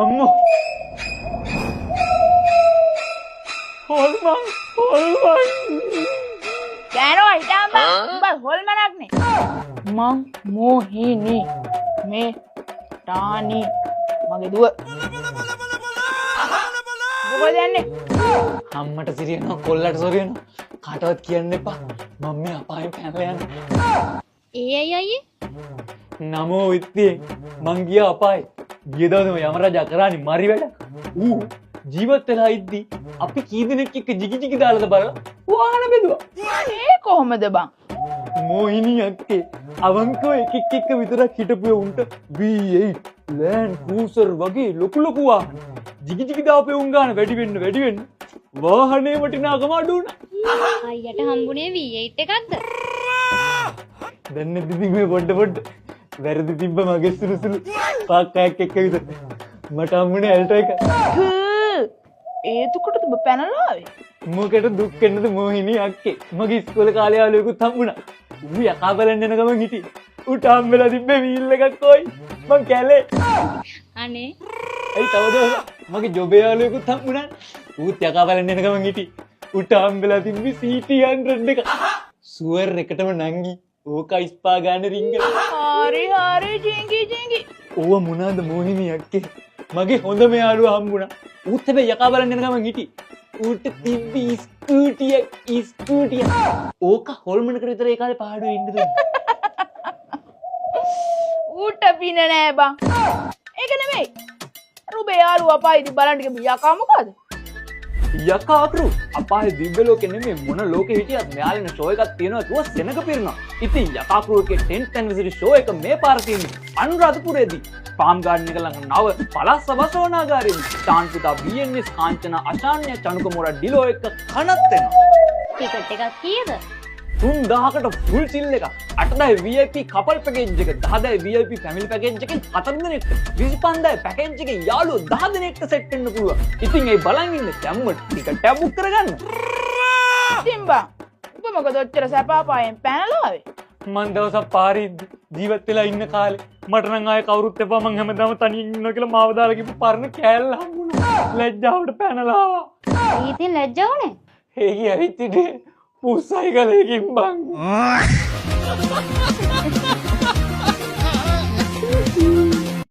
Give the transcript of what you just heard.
අම්මෝ හොල්මන් ගෑනෝ හිටාම උඹ හොල්මනක් නේ මං මොහිනී මේ ටානි මගේ දුව මොකද යන්නේ අම්මට සිරියනවා කොල්ලට සොරියනවා කාටවත් කියන්න එපා මම මේ අපායෙන් පැනලා යනවා අයියේ නමෝ විත්තියෙන් මං ගියා අපායේ ගිය දවසම යමරජා කරානේ මරි වැඩ ඌ ජීවත් වෙලා ඉද්දි අපි කී දෙනෙක් එක්ක ජිගි දාලාද බලලා වාහන බෙදුවා ඒ කොහොමද බං මොහිනී අක්කේ අවංකව එකෙක් එක්ක විතරක් හිටපුවේ උන්ට V8 ලෑන්ඩ් ක්‍රූසර් වගේ ලොකු වාහන ජිගි දාපේ උන් ගන්න වැඩි වෙන්න වාහනේ වටිනාකම අඩු වුණා අයියට හම්බුනේ V8 එකක්ද දැන් ඉතින් මේ පොඩ වැරදි තිබ්බ මගේ සුළුසුළු පාක්කයක් එක්ක විතර මට හම්බුනේ ඇල්ටෝ එක ඒතුකට ඔබ පැනලා ආවේ මොකට දුක් වෙන්නද මොහිනී අක්කේ මගේ ඉස්කෝලේ කාලේ යාළුවෙකුත් හම්බුණා ඌ යකා බලන්න යන ගමන් හිටියේ ඌට හම්බෙලා තිබ්බේ වීල් එකක් කොයි මං කැලේ අනේ ඒ තව දවසක් මගේ ජොබේ යාළුවෙකුත් හම්බුණා ඌත් යකා බලන්න යන ගමන් හිටියේ ඌට හම්බෙලා තිබ්බේ CT100 එක සුවර් එකටම නංගි ඕක ඉස්පා ගන්න රින්ග හරි ජිංගි ඕව මොනවාද මොහිනී අක්කේ මගේ හොඳම යාළුවා හම්බුණා ඌත් හැබැයි යකා බලන්න යන ගමන් හිටියේ ඌට තිබ්බි ස්කූටිය ඕක හොල්මනකට විතර ඒ කාලේ පාඩුවේ ඉන්න දුන්නා ඌට පින නෑ බං ඒක නෙමෙයි රුබේ යාළුවා අපායේදී බලන්න ගිය යකා මොකද යකාකරු අපායේ දිව්‍ය ලෝකෙ නෙමෙයි මොන ලෝකෙ හිටියත් මෙයාලන ෂෝ එකක් තියෙනවා කිව්ව සෙනඟ පිරනවා ඉතින් යකාකරුගේ 10th anniversary ෂෝ එක මේ පාර තියෙන්නේ අනුරාධපුරේදී ෆාම් ගාඩන් එක ළඟ නව පළස් සවසෝනාගාරයේදී ටාන් පුතා BNS කාංචන අශාන්‍ය චනුක මොරා ඩිලෝ එක කනත් වෙනවා ටිකට් එකක් කීයද 3000කට ෆුල් සිල් එක 8,000 VIP කපල් පැකේජ් එක 10,000 VIP ෆැමිලි පැකේජ් එකෙන් 4 දෙනෙක්ට 25000 පැකේජ් එකෙන් යාළුවෝ 10 දෙනෙක්ට සෙට් වෙන්න පුළුවන්. ඉතින් ඒ බලන් ඉන්න දැම්ම ටිකට් එක බුක් කරගන්න. ඉතින් බං ඔබ මොකද ඔච්චර සැපාපායෙන් පැනලා ආවේ මං දවසක් පාරේ ජීවත් වෙලා ඉන්න කාලේ මට නම් ආයේ කවුරුත් එපා මං හැමදාම තනියෙන් ඉන්නවා කියලා මාව දාලා ගිහපු පරණ කෑල්ල හම්බුණා. ලැජ්ජාවට පැනලා ආවා. ඉතින් ලැජ්ජාවනේ ඒ කිය ඇවිත් ඉන්නේ පුස්සයි ගලකින් බං